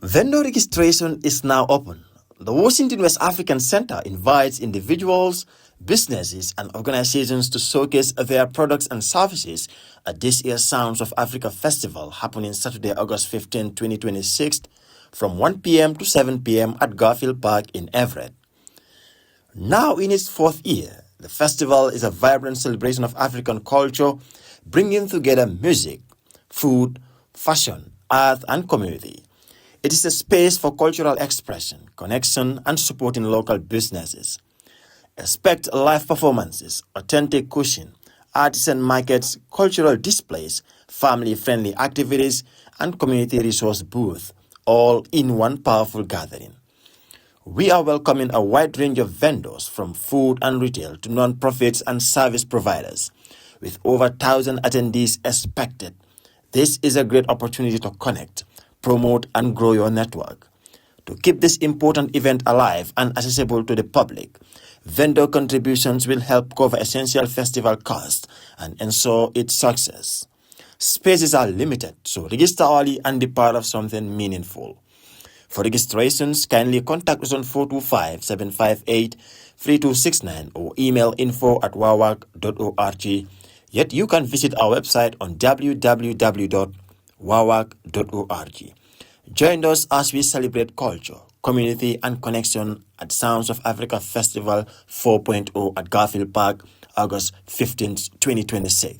Vendor registration is now open. The Washington West African Center invites individuals, businesses, and organizations to showcase their products and services at this year's Sounds of Africa Festival happening Saturday, August 15, 2026 from 1 p.m. to 7 p.m. at Garfield Park in Everett. Now in its fourth year, the festival is a vibrant celebration of African culture, bringing together music, food, fashion, art, and community. It is a space for cultural expression, connection, and supporting local businesses. Expect live performances, authentic cooking, artisan markets, cultural displays, family-friendly activities, and community resource booth, all in one powerful gathering. We are welcoming a wide range of vendors from food and retail to non-profits and service providers. With over 1,000 attendees expected, this is a great opportunity to connect, promote, and grow your network. To keep this important event alive and accessible to the public, vendor contributions will help cover essential festival costs and ensure its success. Spaces are limited, so register early and be part of something meaningful. For registrations, kindly contact us on 425-758-3269 or email info@wawac.org. Yet you can visit our website on www.wawac.org. Join us as we celebrate culture, community, and connection at Sounds of Africa Festival 4.0 at Garfield Park, August 15, 2026.